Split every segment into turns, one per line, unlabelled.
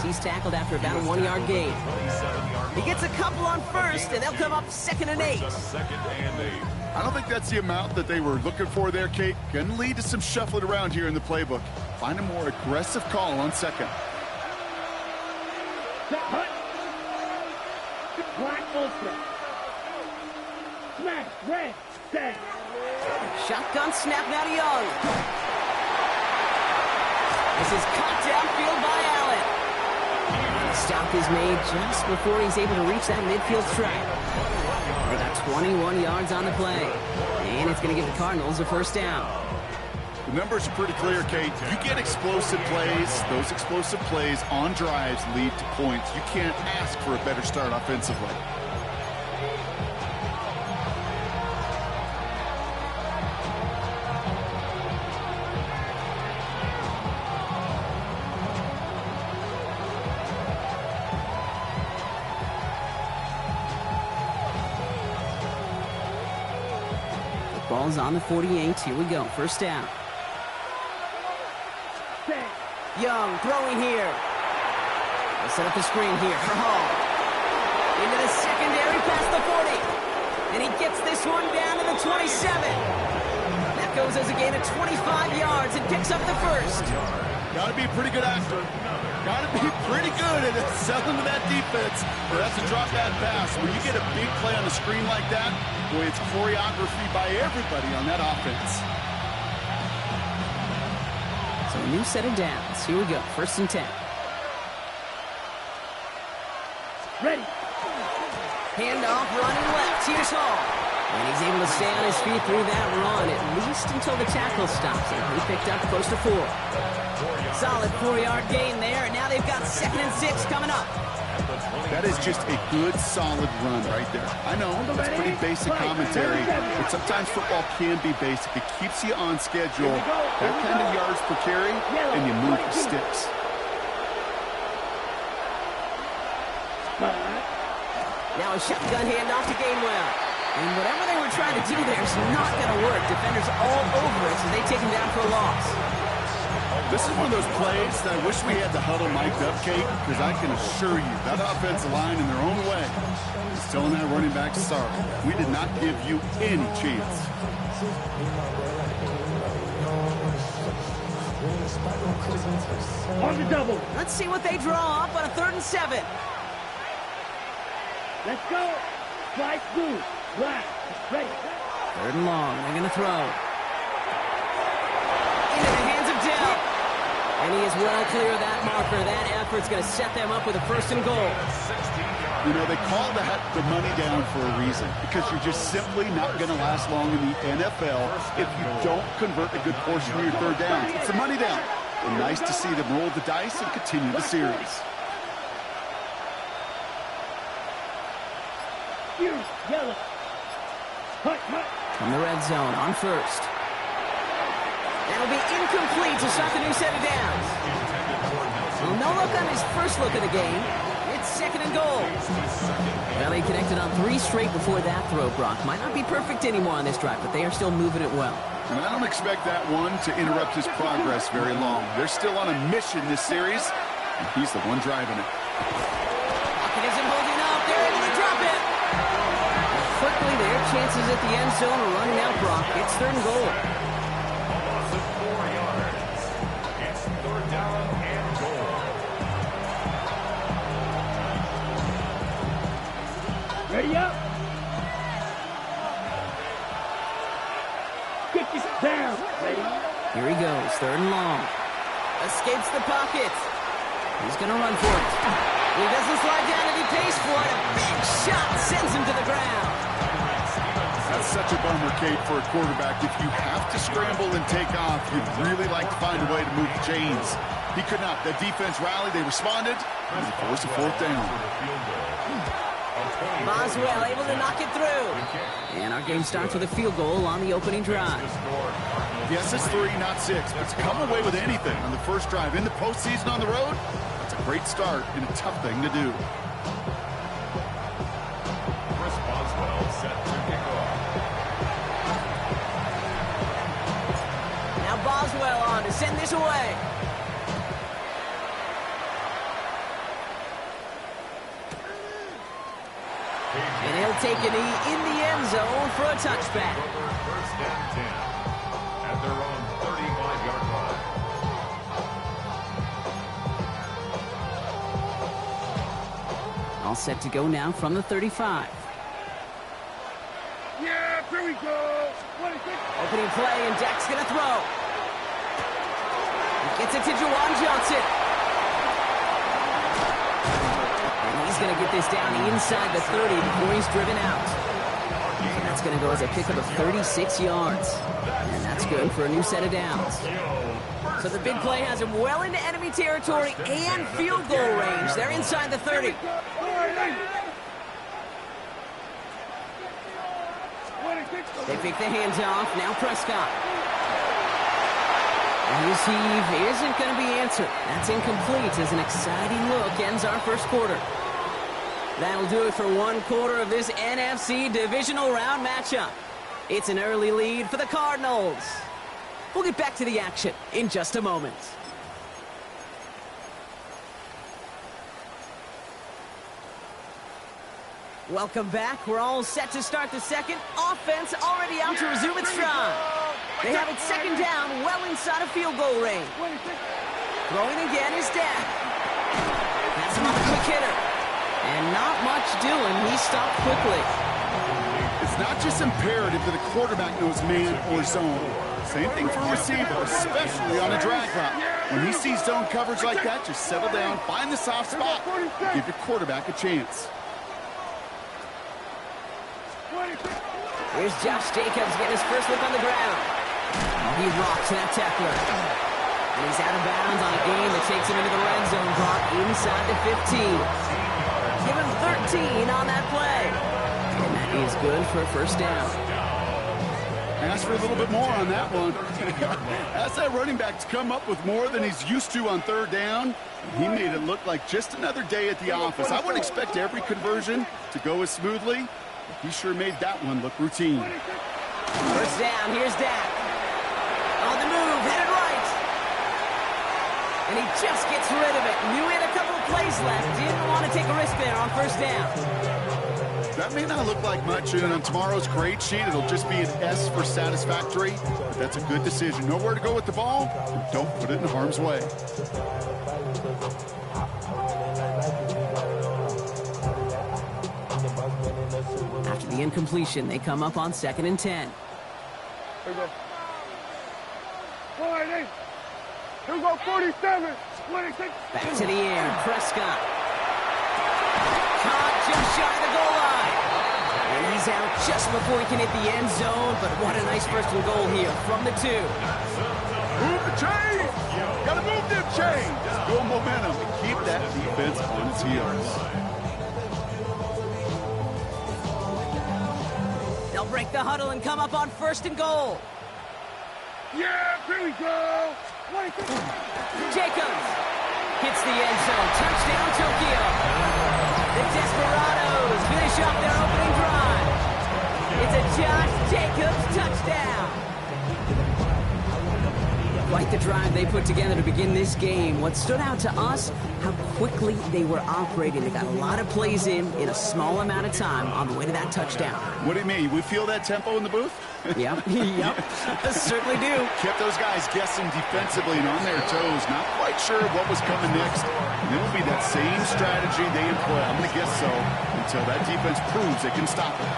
as he's tackled after about a 1-yard gain. He gets a couple on first, and they'll come up 2nd and 8.
I don't think that's the amount that they were looking for there, Kate. Going to lead to some shuffling around here in the playbook. Find a more aggressive call on 2nd.
Shotgun snap now to Young. This is caught downfield by Allen. The stop is made just before he's able to reach that midfield strike. They got 21 yards on the play. And it's going to give the Cardinals a first down.
The numbers are pretty clear, Kate. You get explosive plays. Those explosive plays on drives lead to points. You can't ask for a better start offensively.
Ball's on the 48. Here we go. First down. Young throwing here. They'll set up the screen here for Hall. Into the secondary past the 40. And he gets this one down to the 27. That goes as a gain of 25 yards and picks up the first.
Got to be a pretty good actor. Got to be pretty good at selling to that defense, or that's a drop bad pass. When you get a big play on the screen like that, boy, it's choreography by everybody on that offense.
So a new set of downs. Here we go. 1st and 10.
Ready.
Handoff running left. Here's Hall. And he's able to stay on his feet through that run, at least until the tackle stops him. He picked up close to 4. Solid 4-yard gain there, and now they've got 2nd and 6 coming up.
That is just a good, solid run right there. I know, that's pretty basic commentary, but sometimes football can be basic. It keeps you on schedule, that kind of yards per carry, and you move the sticks.
Now a shotgun handoff to Gainwell. And whatever they were trying to do there is not going to work. Defenders all over it, so they take him down for a loss.
This is one of those plays that I wish we had the huddle mic'd up, Kate, because I can assure you that offensive line in their own way is telling that running back, sorry, we did not give you any chance.
On the double.
Let's see what they draw up on a 3rd and 7.
Let's go. Slice move. Black. Ready.
3rd and long. They're going to throw. Into the hands of Dell. And he is well clear of that marker. That effort's going to set them up with a 1st and goal.
You know, they call that the money down for a reason, because you're just simply not going to last long in the NFL if you don't convert a good portion of your 3rd down. It's a money down. And nice to see them roll the dice and continue the series.
Yellow.
From the red zone on 1st. That'll be incomplete to start the new set of downs. Well, no look on his first look of the game. It's 2nd and goal. Well, he connected on 3 straight before that throw, Brock. Might not be perfect anymore on this drive, but they are still moving it well.
And I don't expect that one to interrupt his progress very long. They're still on a mission this series, and he's the one driving it.
Pocket isn't holding up. They're able to drop it. Quickly, their chances at the end zone are running out, Brock. It's 3rd and goal.
It's 3rd down and goal.
Ready up. 50 down. Ready.
Here he goes, 3rd and long. Escapes the pocket. He's going to run for it. He doesn't slide down and he pays for it. A big shot sends him to the ground.
That's such a bummer, Kate, for a quarterback. If you have to scramble and take off, you'd really like to find a way to move the chains. He could not. The defense rallied. They responded. And they forced a 4th down.
Boswell able to knock it through. And our game starts with a field goal on the opening drive.
Yes, it's 3, not 6, but to come away with anything on the first drive in the postseason on the road, that's a great start and a tough thing to do.
Chris Boswell set to kick off.
Now Boswell on to send this away. And he'll take a knee in the end zone for a touchback.
First and 10 at their own 35-yard line.
All set to go now from the 35.
Yeah, here we go. 26.
Opening play, and Dak's going to throw. He gets it to Juwan Johnson. And he's going to get this down inside the 30 before he's driven out. And that's going to go as a pickup of 36 yards. And that's good for a new set of downs. So the big play has him well into enemy territory and field goal range. They're inside the 30. They pick the hands off. Now Prescott. And his heave isn't going to be answered. That's incomplete as an exciting look ends our first quarter. That'll do it for one quarter of this NFC divisional round matchup. It's an early lead for the Cardinals. We'll get back to the action in just a moment. Welcome back. We're all set to start the second. Offense already out to resume its stride. They have it second down, well inside of field goal range. Throwing again is Dak. That's him on the quick hitter. And not much doing. He stopped quickly.
It's not just imperative that a quarterback knows man or zone. Same thing for a receiver, especially on a drag route. When he sees zone coverage like that, just settle down, find the soft spot, and give your quarterback a chance.
Here's Josh Jacobs getting his first look on the ground. He rocks that tackler. And he's out of bounds on a gain that takes him into the red zone, brought inside the 15. Give him 13 on that play. And that is good for a first down.
Ask for a little bit more on that one. As that running back's come up with more than he's used to on third down, he made it look like just another day at the office. I wouldn't expect every conversion to go as smoothly. He sure made that one look routine.
First down, here's Dak. On the move, headed right. And he just gets rid of it. Knew he had a couple of plays left. Didn't want to take a risk there on first down.
That may not look like much, and on tomorrow's grade sheet, it'll just be an S for satisfactory. But that's a good decision. Know where to go with the ball, and don't put it in harm's way.
After the incompletion, they come up on 2nd and 10.
Here we go. 48. Here we go, 47. 26.
Back to the air, Prescott. Caught just shy of the goal line. And he's out just before he can hit the end zone, but what a nice first and goal here from the 2.
Move the chain! Gotta move them chains! Build momentum and keep that defense on its heels.
They'll break the huddle and come up on 1st and goal.
Yeah, here we go. 26.
Jacobs hits the end zone. Touchdown, Tokyo. The Desperados finish up their opening drive. It's a Josh Jacobs touchdown. Quite the drive they put together to begin this game. What stood out to us, how quickly they were operating. They got a lot of plays in a small amount of time on the way to that touchdown.
What do you mean? We feel that tempo in the booth?
Yep, certainly do.
Kept those guys guessing defensively and on their toes. Not quite sure what was coming next. And it'll be that same strategy they employ. I'm going to guess so until that defense proves they can stop it.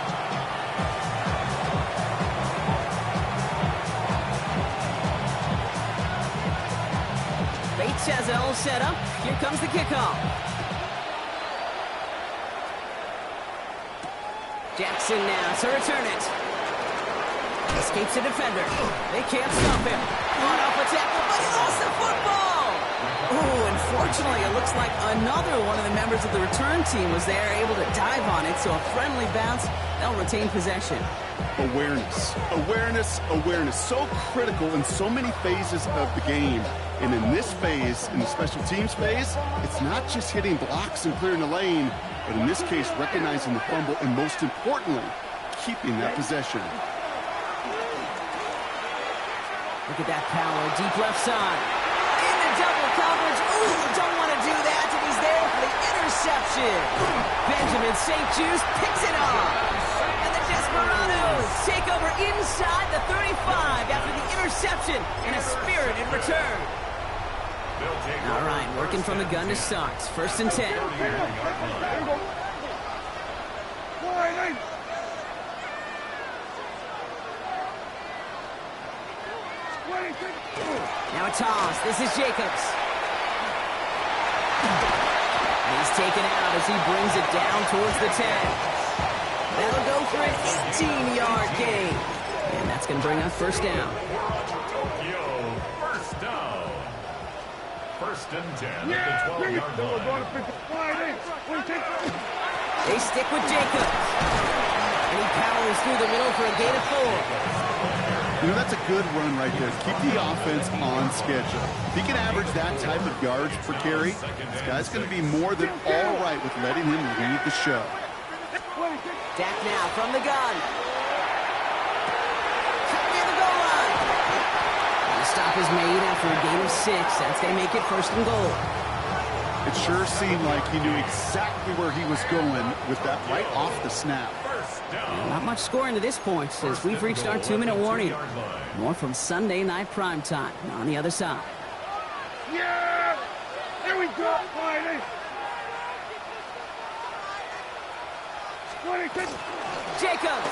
Bates has it all set up. Here comes the kickoff. Jackson now to return it. Escapes the defender. They can't stop him. Run off a tackle, but he lost the football. Oh, unfortunately, it looks like another one of the members of the return team was there, able to dive on it. So a friendly bounce. They'll retain possession.
Awareness, awareness, awareness. So critical in so many phases of the game. And in this phase, in the special teams phase, it's not just hitting blocks and clearing the lane, but in this case, recognizing the fumble and most importantly, keeping that possession.
Look at that power, deep left side. In the double coverage. Ooh, don't want to do that, and he's there for the interception. Benjamin St-Juste picks it off. And the Desperados take over inside the 35 after the interception and a spirited return. All right, working from the gun to start. 1st and 10. Now a toss. This is Jacobs. He's taken out as he brings it down towards the 10. That'll go for an 18-yard gain. And that's going to bring up 1st down.
Tokyo, 1st down. 1st and 10 at the 12-yard line.
They stick with Jacobs. And he powers through the middle for a gain of 4.
You know, that's a good run right there. Keep the offense on schedule. If he can average that type of yards per carry, this guy's going to be more than all right with letting him lead the show.
Dak now from the gun. Cut near the goal line. The stop is made after a gain of 6. That's going to make it 1st and goal.
It sure seemed like he knew exactly where he was going with that right off the snap.
Not much scoring to this point since we've reached our 2-minute warning. More from Sunday Night Primetime on the other side.
Yeah! There we go!
Jacobs!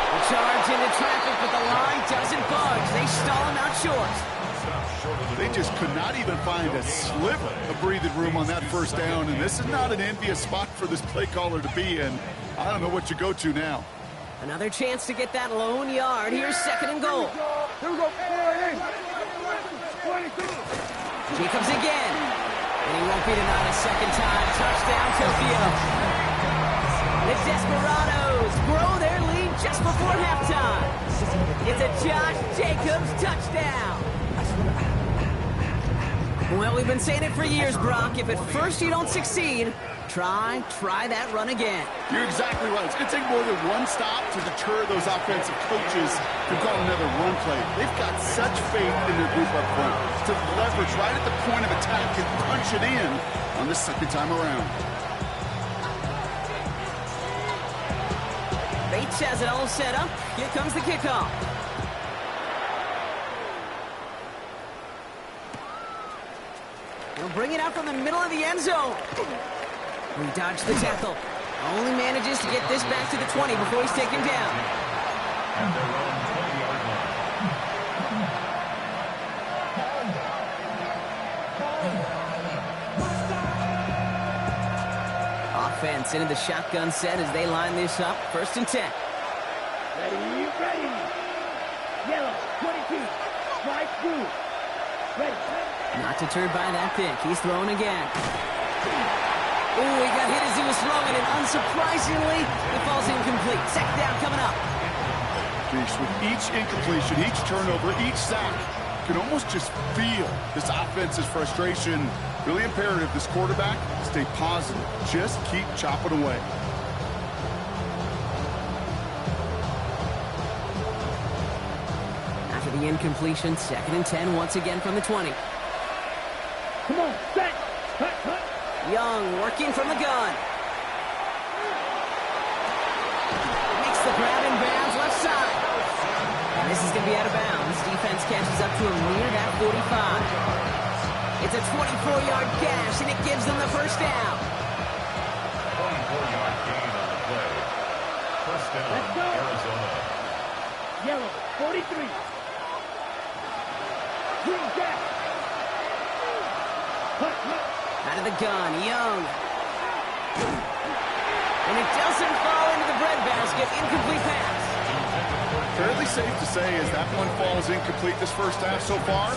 The charge into traffic, but the line doesn't budge. They stall him out short.
They just could not even find a sliver of breathing room on that 1st down, and this is not an envious spot for this play caller to be in. I don't know what you go to now.
Another chance to get that lone yard. Here's 2nd and goal.
Here we go.
Jacobs again. And he won't be denied a 2nd time. Touchdown, Tokyo. The Desperados grow their lead just before halftime. It's a Josh Jacobs touchdown. Well, we've been saying it for years, Brock. If at first you don't succeed, try that run again.
You're exactly right. It's going to take more than one stop to deter those offensive coaches from calling another run play. They've got such faith in their group up front to leverage right at the point of attack and punch it in on the 2nd time around.
Bates has it all set up. Here comes the kickoff. He'll bring it out from the middle of the end zone. He dodged the tackle. Only manages to get this back to the 20 before he's taken down.
At their own 20-yard line.
Offense into the shotgun set as they line this up. 1st and 10.
Ready. Yellow, 22. Strike 2. Ready.
Not deterred by that pick. He's throwing again. Ooh, he got hit as he was throwing, and unsurprisingly, it falls incomplete. 2nd down coming up.
With each incompletion, each turnover, each sack, you can almost just feel this offense's frustration. Really imperative, this quarterback, stay positive. Just keep chopping away.
After the incompletion, 2nd and 10 once again from the 20.
Come on, set. Cut.
Young working from the gun. Makes the grab in bounds left side. And this is going to be out of bounds. Defense catches up to him near that 45. It's a 24-yard gash, and it gives them the 1st down.
24-yard gain on the play. 1st down,
Let's go.
Arizona.
Yellow, 43. Green jack.
Out of the gun, Young. And it doesn't fall into the breadbasket. Incomplete pass.
Fairly safe to say as that one falls incomplete this 1st half so far,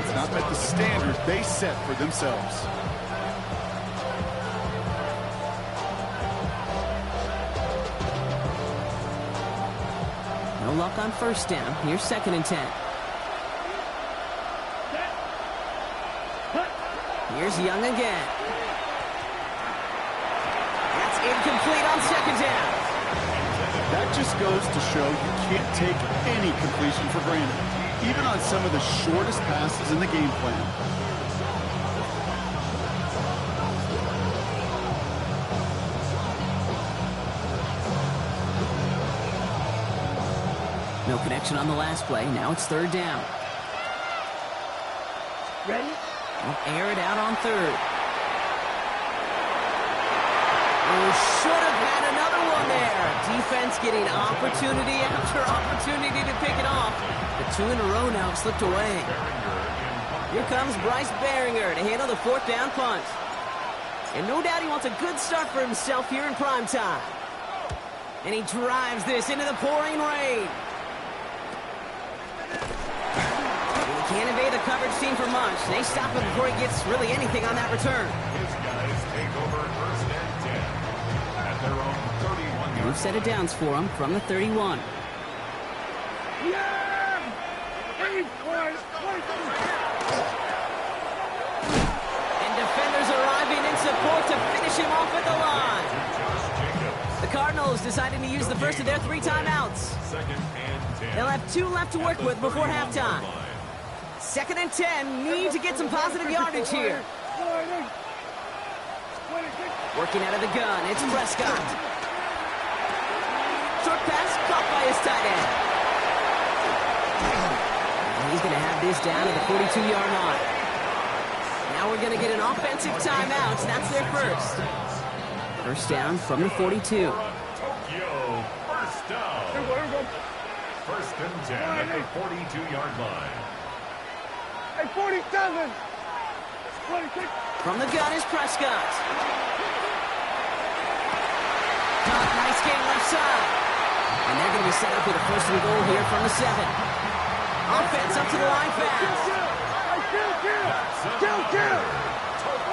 it's not met the standard they set for themselves.
No luck on 1st down. Here's 2nd and 10. Here's Young again. That's incomplete on 2nd down.
That just goes to show you can't take any completion for granted, even on some of the shortest passes in the game plan.
No connection on the last play. Now it's third down.
Ready?
They'll air it out on third. Oh, should have had another one there. Defense getting opportunity after opportunity to pick it off. The two in a row now have slipped away. Here comes Bryce Baringer to handle the fourth down punt. And no doubt he wants a good start for himself here in prime time. And he drives this into the pouring rain. He can't evade the coverage team for much. They stop him before he gets really anything on that return.
His guys take over first and 10 at their own 31 yard.
Move set of downs for him from the 31.
Yeah!
And defenders arriving in support to finish him off at the line. The Cardinals deciding to use the first of their 3 timeouts.
Second and 10.
They'll have 2 left to work with before halftime. Second and 10, need to get some positive yardage here. Working out of the gun, it's Prescott. Short pass caught by his tight end. And he's going to have this down to the 42-yard line. Now we're going to get an offensive timeout. That's their first. First down from the 42.
Tokyo, first down. First and 10 at the 42-yard line.
Hey, 47! 26!
From the gun is Prescott. Caught, nice game left side. And they're going to be set up with a first and goal here from the 7. Offense up to the line fast.
Kill!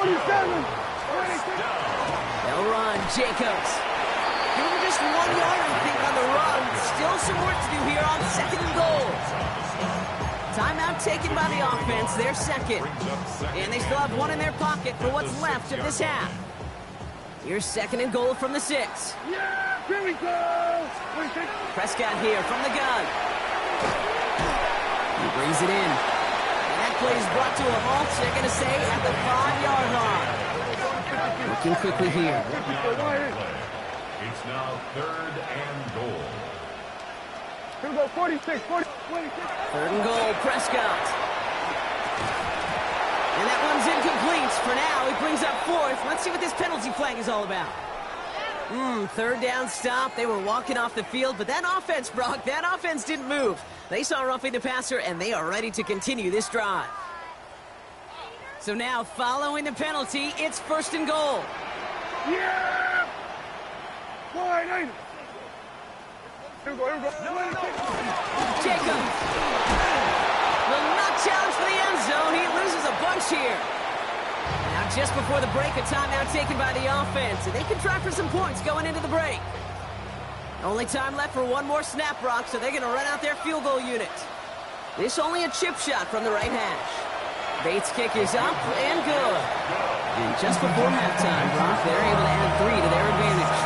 47! 26!
They'll run, Jacobs. Give him just 1 yard, I think, on the run. Still some work to do here on second and goal. Timeout taken by the offense, their second. And they still have 1 in their pocket for what's left of this half. Here's second and goal from the 6.
Yeah! Here we go! 26!
Prescott here from the gun. He brings it in. And that play is brought to a halt, they're going to say, at the 5-yard line. Looking quickly here.
It's now third and goal.
Here we go, 46, 26.
Third and goal, Prescott. And that one's incomplete. For now, he brings up 4th. Let's see what this penalty flag is all about. Third down stop. They were walking off the field, but that offense, Brock, that offense didn't move. They saw roughing the passer, and they are ready to continue this drive. So now, following the penalty, it's first and goal.
Yeah! 49! Here we go, 26!
Jacobs will not challenge for the end zone. He loses a bunch here. Now, just before the break, a timeout taken by the offense, and they can try for some points going into the break. Only time left for 1 more snap, Brock, so they're going to run out their field goal unit. This only a chip shot from the right hash. Bates' kick is up and good. And just before halftime, Brock, they're able to add 3 to their advantage.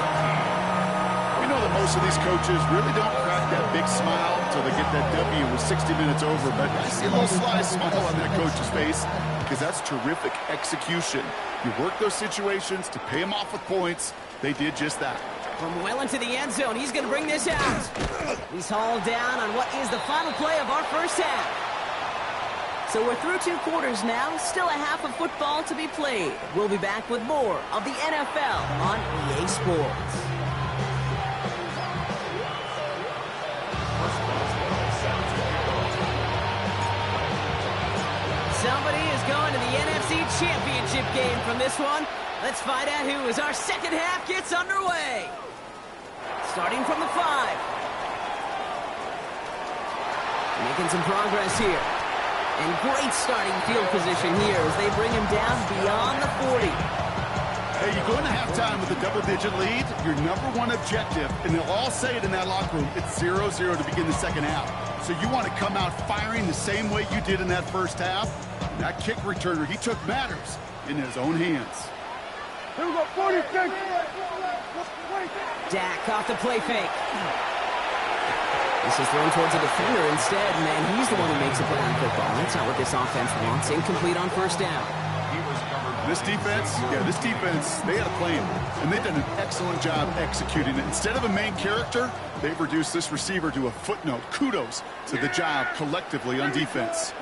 We know that most of these coaches really don't crack that big smile until they get that W with 60 minutes over, but I see a little sly smile on that coach's face because that's terrific execution. You work those situations to pay them off with points. They did just that.
From well into the end zone, he's going to bring this out. He's hauled down on what is the final play of our first half. So we're through 2 quarters now, still a half of football to be played. We'll be back with more of the NFL on EA Sports. Somebody is going to the NFC Championship game from this one. Let's find out who as our second half gets underway. Starting from the 5. Making some progress here. And great starting field position here as they bring him down beyond the 40.
Hey, you go into halftime with a double-digit lead, your #1 objective, and they'll all say it in that locker room, it's 0-0 to begin the second half. So you want to come out firing the same way you did in that first half. And that kick returner, he took matters in his own hands.
Here we go, 46!
Dak off the play fake. This is thrown towards a defender instead, man. He's the one who makes a play on football. That's not what this offense wants. Incomplete on first down.
He was covered
This defense, they had a plan, and they've done an excellent job executing it. Instead of a main character, they've reduced this receiver to a footnote. Kudos to the job collectively on defense.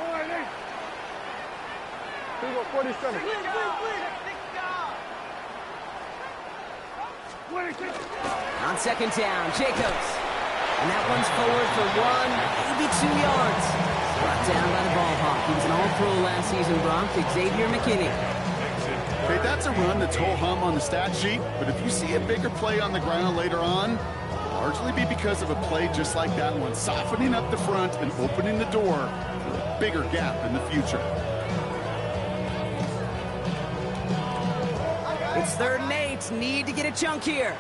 47.
On second down, Jacobs. And that one's forward for 1, maybe 2 yards. Brought down by the ball hawk. He was an all-pro last season, Brock. Xavier McKinney.
Okay, that's a run that's ho-hum on the stat sheet, but if you see a bigger play on the ground later on, it'll largely be because of a play just like that one, softening up the front and opening the door for a bigger gap in the future.
It's 3rd and 8. Need to get a chunk here.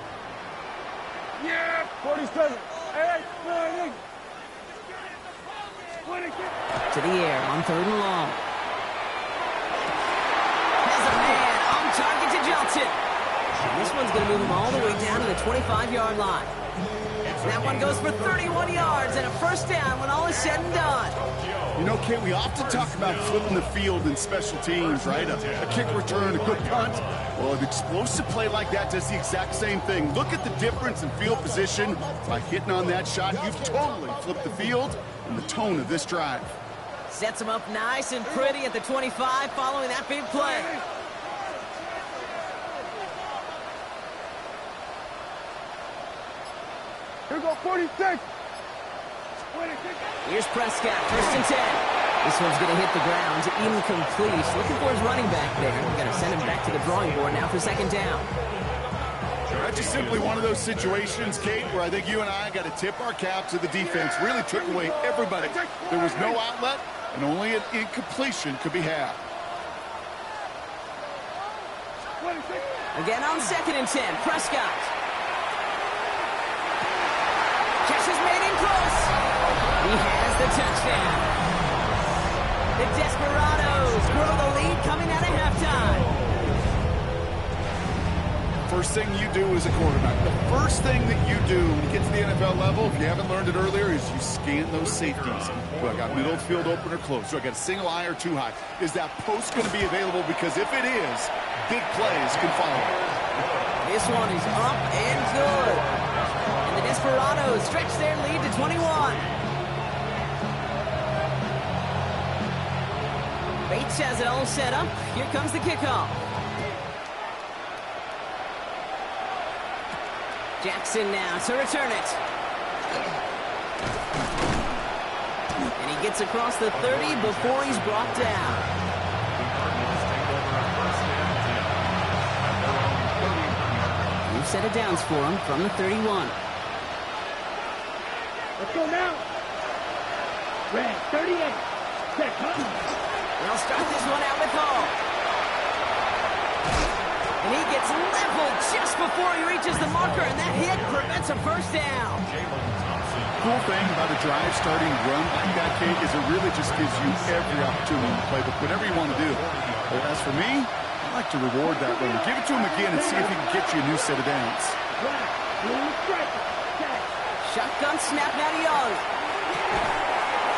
Yeah, 47. Hey, 90.
To the air on 3rd and long. Has a man on target to Johnson. And this one's going to move him all the way down to the 25-yard line. And that one goes for 31 yards and a first down when all is said and done.
You know, Kate, we often talk about flipping the field in special teams, right? A kick return, a good punt. Well, an explosive play like that does the exact same thing. Look at the difference in field position. By hitting on that shot, you've totally flipped the field and the tone of this drive.
Sets him up nice and pretty at the 25 following that big play.
Here go 46.
Here's Prescott, 1st and 10. This one's going to hit the ground, incomplete. He's looking for his running back there. We're going to send him back to the drawing board now for 2nd down.
That's just simply one of those situations, Kate, where I think you and I got to tip our cap to the defense. Really took away everybody. There was no outlet, and only an incompletion could be had.
Again on 2nd and 10, Prescott. Catch is made in close. He has the touchdown. The Desperados grow the lead coming out of halftime.
First thing you do as a quarterback, the first thing that you do when you get to the NFL level, if you haven't learned it earlier, is you scan those safeties. Do I got middle field open or close? Do I got a single high or 2 high? Is that post going to be available? Because if it is, big plays can follow.
This one is up and good. And the Desperados stretch their lead to 21. Bates has it all set up. Here comes the kickoff. Jackson now to return it. And he gets across the 30 before he's brought down. New set of downs for him from the 31.
Let's go now. Red 38. Set, come.
They'll start this one out with Hall. And he gets leveled just before he reaches the marker, and that hit prevents a first down.
Cool thing about a drive starting run like that, Kate, is it really just gives you every opportunity to play whatever you want to do. But as for me, I like to reward that runner. Give it to him again and see if he can get you a new set of downs.
Shotgun snap now to Young.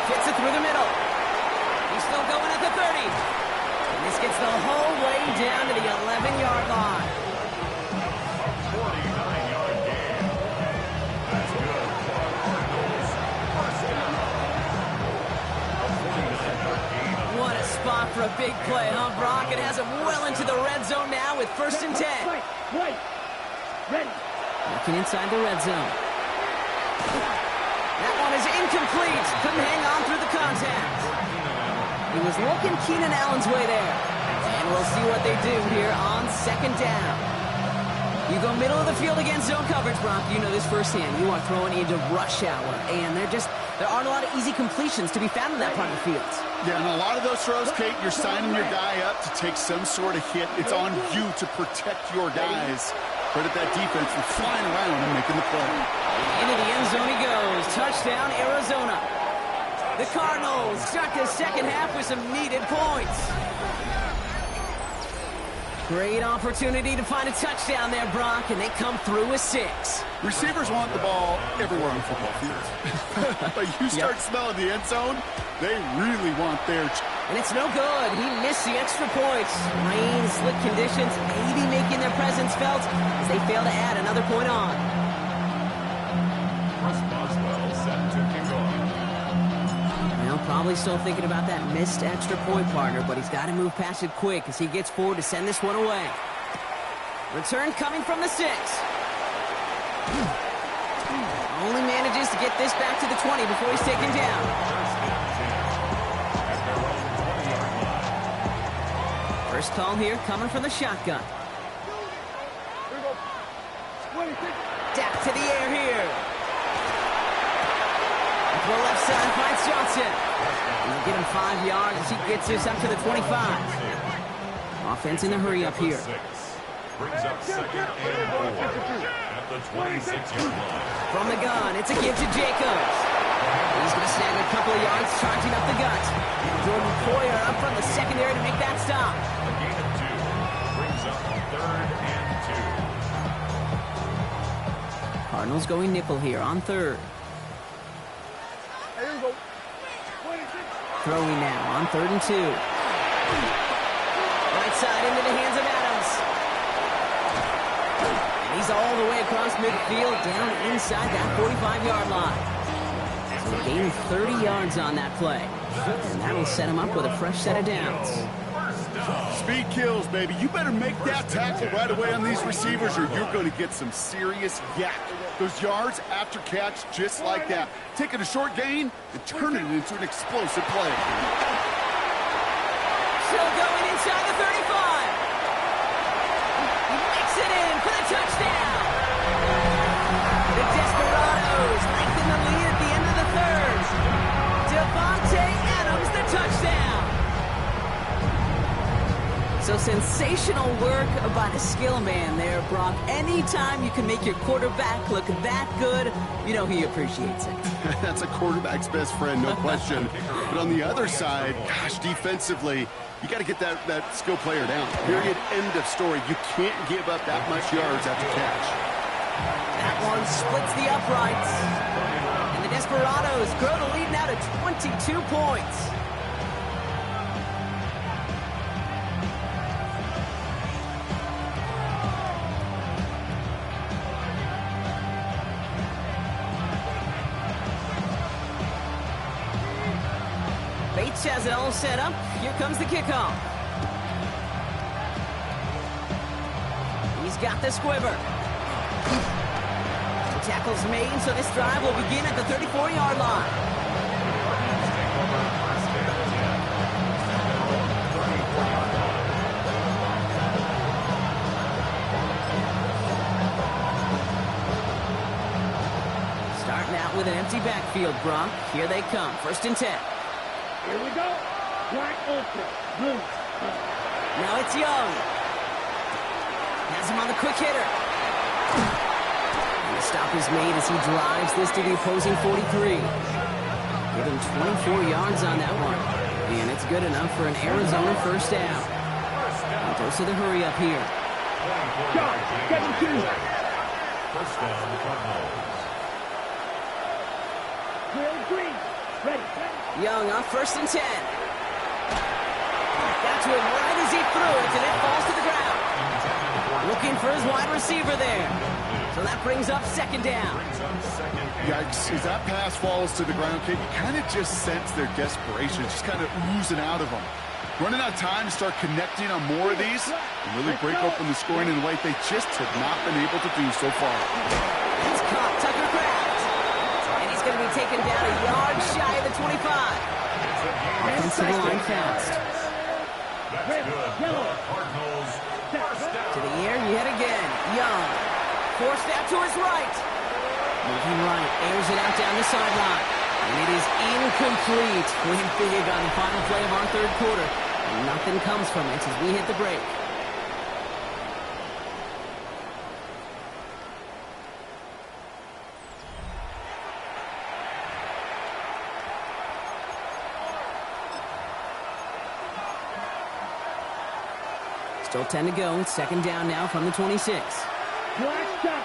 Fits it through the middle. He's still going at the 30. And this gets the whole way down to the 11-yard line.
49-yard gain. That's good.
What a spot for a big play, huh, Brock? It has him well into the red zone now with 1st and 10.
Right. Ready.
Looking inside the red zone. That one is incomplete. Couldn't hang on through the contact. He was looking Keenan Allen's way there. And we'll see what they do here on 2nd down. You go middle of the field against zone coverage, Brock. You know this firsthand. You are throwing into rush hour. And there aren't a lot of easy completions to be found in that part of the field.
Yeah, and a lot of those throws, Kate, you're signing your guy up to take some sort of hit. It's on you to protect your guys. Credit that defense for flying around and making the play.
Into the end zone he goes. Touchdown, Arizona. The Cardinals start the second half with some needed points. Great opportunity to find a touchdown there, Brock, and they come through with 6.
Receivers want the ball everywhere on the football field. But you start smelling the end zone, they really want their
And it's no good. He missed the extra points. Rain, slick conditions, maybe making their presence felt as they fail to add another point on.
Russ Boswell set to kick off.
Well, probably still thinking about that missed extra point, partner, but he's got to move past it quick as he gets forward to send this one away. Return coming from the 6. Only manages to get this back to the 20 before he's taken down. First call here coming from the shotgun. Down to the air here. To the left side finds Johnson. And they'll get him 5 yards as he gets this up to the 25. Offense in the hurry up here.
Brings up 2nd and 4 at the 26-yard line.
From the gun, it's a give to Jacobs. He's going to snag a couple of yards, charging up the gut. Jordan Poyer up from the secondary to make that stop.
A gain of 2 brings up 3rd and 2.
Cardinals going nickel here on 3rd. Throwing now on 3rd and 2. Right side into the hands of Adams. And he's all the way across midfield, down inside that 45-yard line. So he gained 30 yards on that play. And that'll set him up with a fresh set of downs.
Speed kills, baby. You better make that tackle right away on these receivers or you're going to get some serious yak. Those yards after catch just like that. Taking a short gain and turning it into an explosive play.
Still going inside the 35. He makes it in for the touchdown. The Desperados lengthen the lead at the end of the 3rd. Devontae Adams, the touchdown. So sensational work by the skill man there, Brock. Anytime you can make your quarterback look that good, you know he appreciates it.
That's a quarterback's best friend, no question. But on the other side, gosh, defensively, you got to get that skill player down. Period, end of story. You can't give up that much yards after catch.
That one splits the uprights. And the Desperados grow the lead now to 22 points. Bates has it all set up. Here comes the kickoff. He's got the squiver. The tackle's made, so this drive will begin at the 34-yard line. Starting out with an empty backfield, Brock. Here they come. 1st and 10.
Here we go. Black Ultra. Blue.
Now it's Young. Has him on the quick hitter. And the stop is made as he drives this to the opposing 43. Give him 24 yards on that one. And it's good enough for an Arizona first down. And goes to the hurry up here.
John, 7-2.
First down, Cardinals.
Will Green. Ready.
Young on 1st and 10. Got to him right as he threw it, and it falls to the ground. Looking for his wide receiver there. So that brings up 2nd down.
Yikes, as that pass falls to the ground, kid, you kind of just sense their desperation, just kind of oozing out of them. Running out of time to start connecting on more of these and really break open the scoring in a way they just have not been able to do so far.
It's caught, Tucker Kraft. And he's going to be taken down a yard shy of the 25. Offensive line fast.
That's good. Cardinals first down.
To the air yet again. Young. Forced out to his right. Moving right. Airs it out down the sideline. And it is incomplete. Win big on the final play of our 3rd quarter. And nothing comes from it as we hit the break. Still 10 to go. 2nd down now from the 26.
Black shot.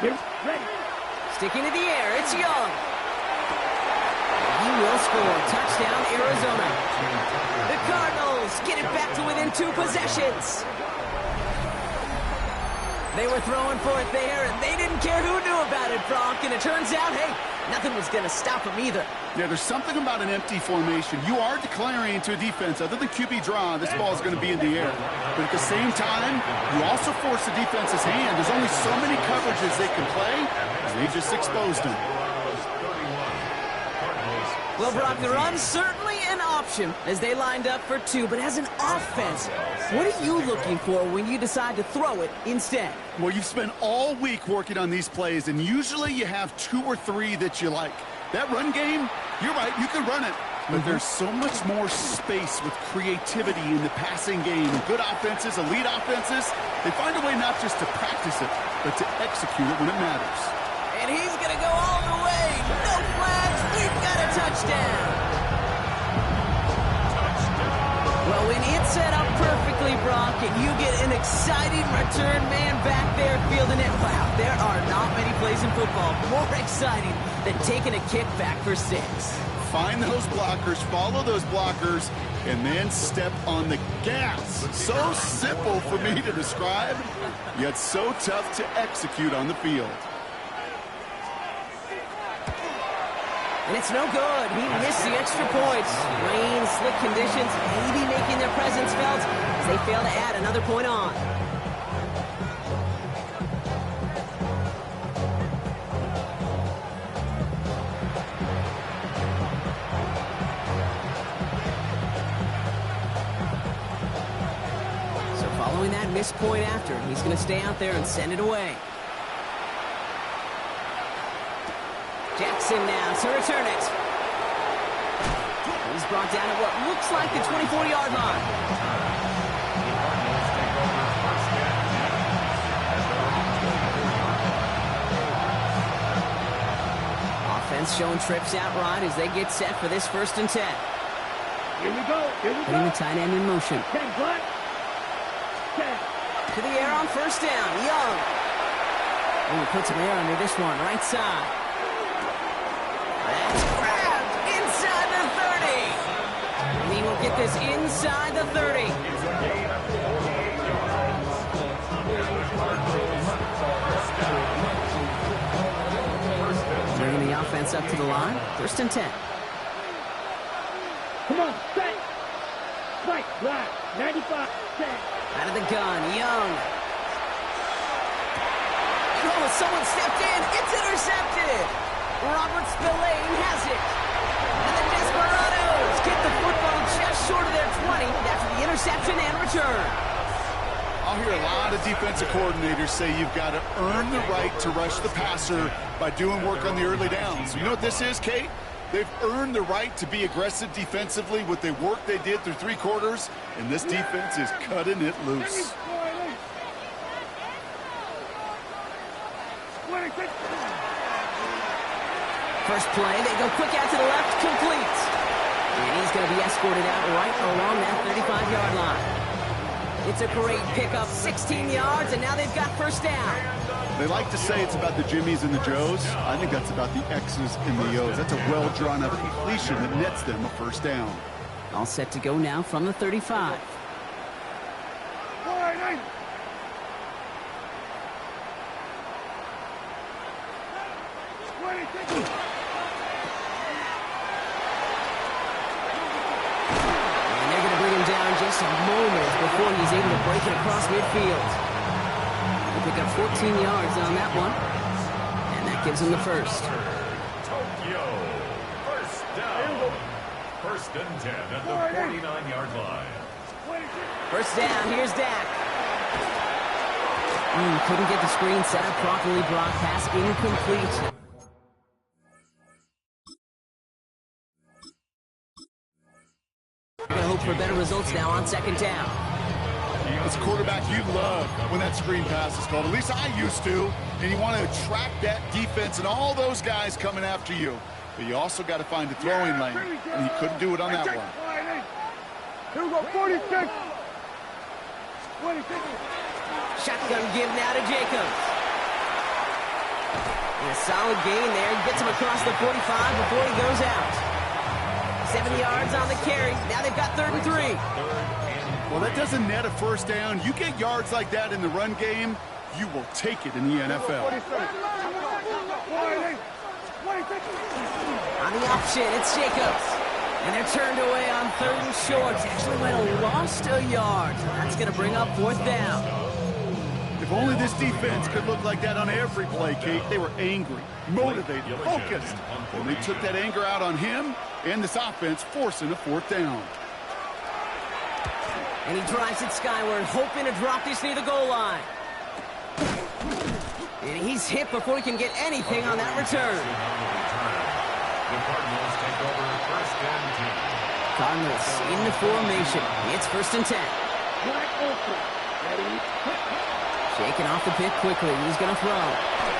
Here. Ready.
Sticking to the air. It's Young. He will score. Touchdown. touchdown, Arizona. The Cardinals get it back to within 2 possessions. They were throwing for it there, and they didn't care who knew about it, Bronk. And it turns out, hey, nothing was going to stop them either.
Yeah, there's something about an empty formation. You are declaring to a defense, other than QB draw, this ball is going to be in the air. But at the same time, you also force the defense's hand. There's only so many coverages they can play, and they just exposed them.
Well, Brock, the run's certainly an option as they lined up for 2. But as an offense, what are you looking for when you decide to throw it instead?
Well, you've spent all week working on these plays, and usually you have 2 or 3 that you like. That run game, you're right, you can run it. But there's so much more space with creativity in the passing game. Good offenses, elite offenses, they find a way not just to practice it, but to execute it when it matters.
And he's going to go all the way. No flags. We've got a touchdown. Well, when it's set up perfectly, Brock, and you get an exciting return man back there fielding it, wow, there are not many plays in football more exciting than taking a kick back for 6.
Find those blockers, follow those blockers, and then step on the gas. So simple for me to describe, yet so tough to execute on the field.
And it's no good. He missed the extra points. Rain, slick conditions, maybe making their presence felt as they fail to add another point on. So following that missed point after, he's going to stay out there and send it away. Jackson now to return it. He's brought down at what looks like the 24-yard line. Offense showing trips out right as they get set for this 1st and 10.
Here we go.
Putting the tight end in motion.
10, black. 10.
To the air on 1st down. Young. And he puts some air under this one. Right side. That's grabbed inside the 30. And he will get this inside the 30. Bringing the offense up to the line. 1st and 10.
Come on, set. Right, black. 95, 10.
Out of the gun, Young. Oh, someone stepped in. It's intercepted. Robert Spillane has it. And the Desperados get the football just short of their 20 after the interception and return.
I'll hear a lot of defensive coordinators say you've got to earn the right to rush the passer by doing work on the early downs. You know what this is, Kate? They've earned the right to be aggressive defensively with the work they did through 3 quarters, and this defense is cutting it loose.
First play, they go quick out to the left, complete. And he's going to be escorted out right along that 35-yard line. It's a great pickup, 16 yards, and now they've got 1st down.
They like to say it's about the Jimmies and the Joes. I think that's about the X's and the O's. That's a well-drawn-up completion that nets them a 1st down.
All set to go now from the 35. Just moments before he's able to break it across midfield. He'll pick up 14 yards on that one, and that gives him the 1st.
Tokyo, 1st down. 1st and 10 at the 49-yard line.
1st down, here's Dak. Couldn't get the screen set up properly. Brock, pass incomplete. Gonna hope for better results now on 2nd down.
As a quarterback, you love when that screen pass is called. At least I used to. And you want to attract that defense and all those guys coming after you. But you also got to find a throwing lane. And he couldn't do it on that one.
Here we go, 46. 26.
Shotgun give now to Jacobs. And a solid gain there. Gets him across the 45 before he goes out. 7 yards on the carry. Now they've got 3rd and 3.
Well, that doesn't net a first down. You get yards like that in the run game, you will take it in the NFL.
On the option, it's Jacobs. And they're turned away on 3rd and short. Actually might have lost a yard. That's going to bring up 4th down.
If only this defense could look like that on every play, Kate. They were angry, motivated, focused. And they took that anger out on him and this offense, forcing a 4th down.
And he drives it skyward, hoping to drop this near the goal line. And he's hit before he can get anything on that return.
The Cardinals take over 1st and 10.
Cardinals in the formation. It's 1st and 10. Shaking off the pick quickly. He's going to throw.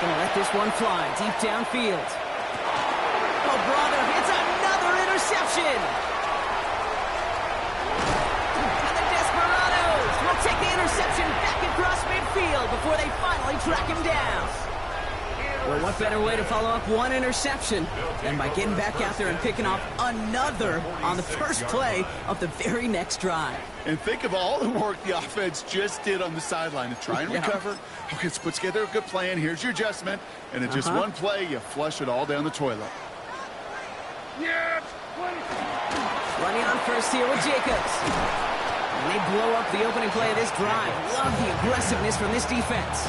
Going to let this one fly deep downfield. Oh, brother, it's another interception. And the Desperados will take the interception back across midfield before they finally track him down. Well, what better way to follow up one interception than by getting back out there and picking off another on the first play of the very next drive.
And think of all the work the offense just did on the sideline to try and recover. Okay, let's put together a good plan. Here's your adjustment. And in just one play, you flush it all down the toilet.
Running on first here with Jacobs. And they blow up the opening play of this drive. Love the aggressiveness from this defense.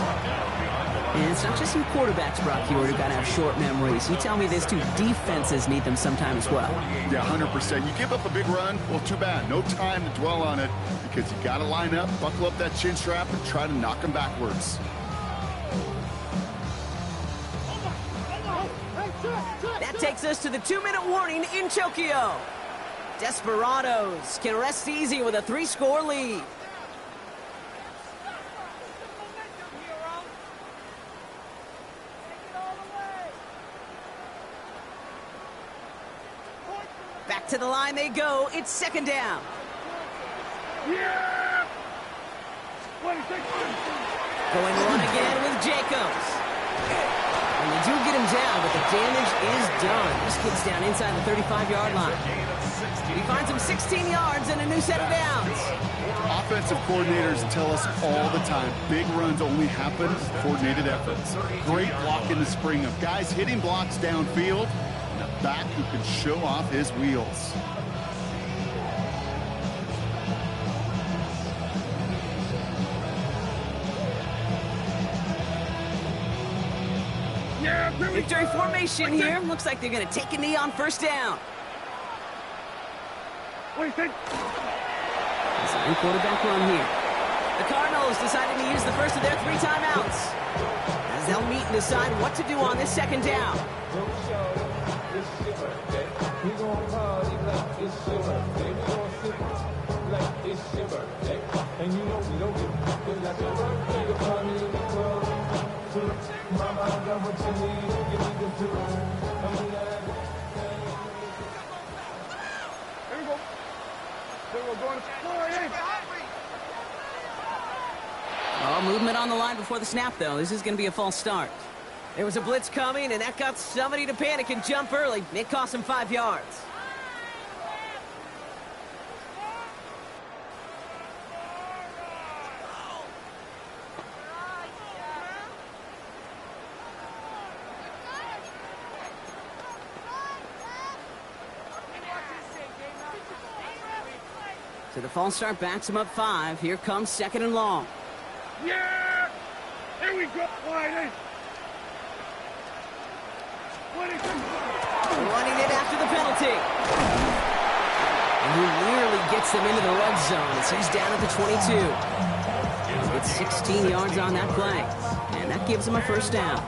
And it's not just some quarterbacks, Brock Huard, who got to have short memories. You tell me this too, defenses need them sometime as well.
Yeah, 100%. You give up a big run, well, too bad. No time to dwell on it because you got to line up, buckle up that chin strap, and try to knock them backwards.
That takes us to the 2-minute warning in Tokyo. Desperados can rest easy with a 3-score lead. Back to the line they go. It's 2nd down. Going to run again with Jacobs. And they do get him down, but the damage is done. This kid's down inside the 35-yard line. He finds him 16 yards and a new set of downs.
Offensive coordinators tell us all the time, big runs only happen with coordinated efforts. Great block in the spring of guys hitting blocks downfield. And a back who can show off his wheels.
Victory formation here. Looks like they're going to take a knee on 1st down. Design quarterback run here. The Cardinals decided to use the first of their 3 timeouts as they'll meet and decide what to do on this 2nd down. Oh, movement on the line before the snap, though. This is going to be a false start. There was a blitz coming, and that got somebody to panic and jump early. It cost him 5 yards. So the false start backs him up 5. Here comes 2nd and long.
Yeah! Here we go, Whitey!
Running it after the penalty. And he nearly gets them into the red zone as he's down at the 22. It's 16 yards on that play. And that gives him a 1st down.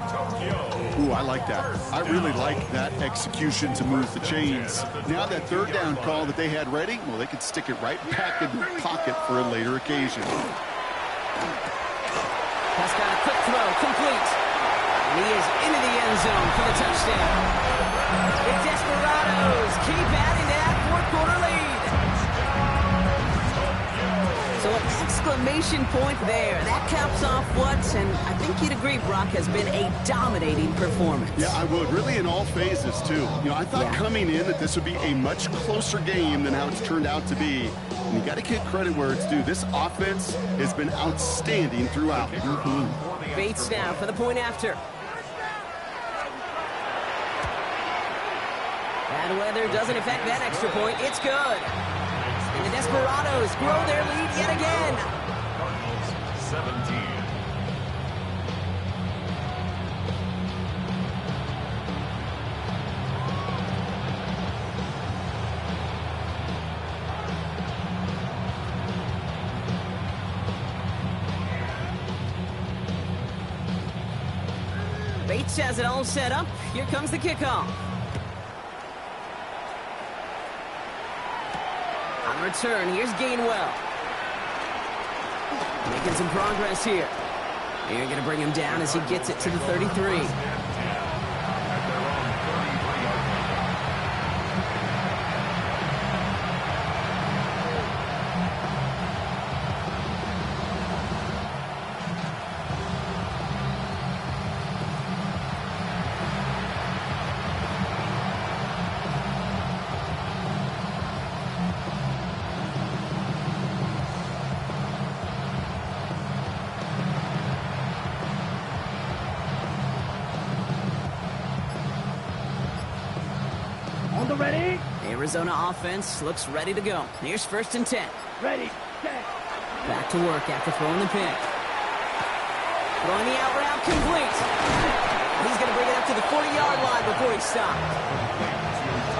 Ooh, I like that. I really like that execution to move the chains. Now that 3rd down call that they had ready, well, they could stick it right back in the pocket for a later occasion.
Prescott, a quick throw, complete. And he is into the end zone for the touchdown. The Desperados keep adding to that 4th quarter lead. So an exclamation point there. That caps off what, and I think you'd agree, Brock, has been a dominating performance.
Yeah, I would. Really in all phases, too. You know, I thought coming in that this would be a much closer game than how it's turned out to be. And you got to give credit where it's due. This offense has been outstanding throughout.
Bates now for the point after. Bad weather doesn't affect that extra point. It's good. And the Desperados grow their lead yet again.
Cardinals 17.
Bates has it all set up. Here comes the kickoff. On return, here's Gainwell. Making some progress here. They're going to bring him down as he gets it to the 33.
On the ready.
Arizona offense looks ready to go. Here's 1st and 10.
Ready, set.
Back to work after throwing the pick. Throwing the out route complete. He's going to bring it up to the 40-yard line before he stopped.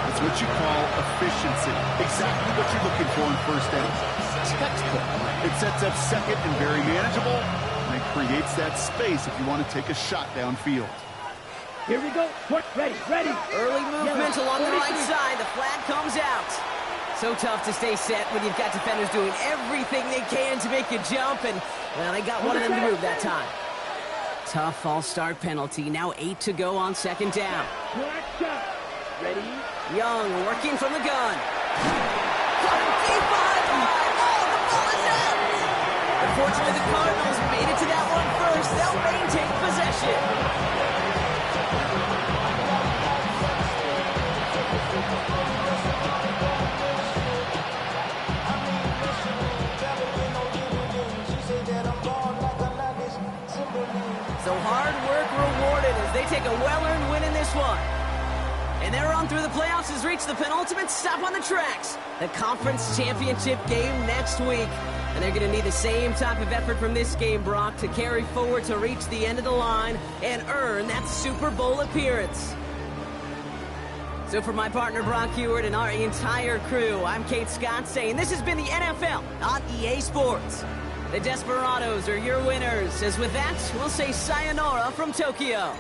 It's what you call efficiency. Exactly what you're looking for in first down. Textbook. It sets up second and very manageable, and it creates that space if you want to take a shot downfield.
Here we go. Ready, ready.
Early movement along the right side. The flag comes out. So tough to stay set when you've got defenders doing everything they can to make you jump, and, well, they got one of them to move that time. Tough false start penalty. Now 8 to go on 2nd down.
Black shot. Ready.
Young working from the gun. Caught him deep behind the line. Oh, the ball is out. Unfortunately, the Cardinals made it to that one first. They'll maintain possession. So hard work rewarded as they take a well-earned win in this one. And their run through the playoffs has reached the penultimate stop on the tracks. The conference championship game next week. And they're going to need the same type of effort from this game, Brock, to carry forward to reach the end of the line and earn that Super Bowl appearance. So for my partner, Brock Huard, and our entire crew, I'm Kate Scott saying this has been the NFL on EA Sports. The Desperados are your winners, as with that, we'll say sayonara from Tokyo.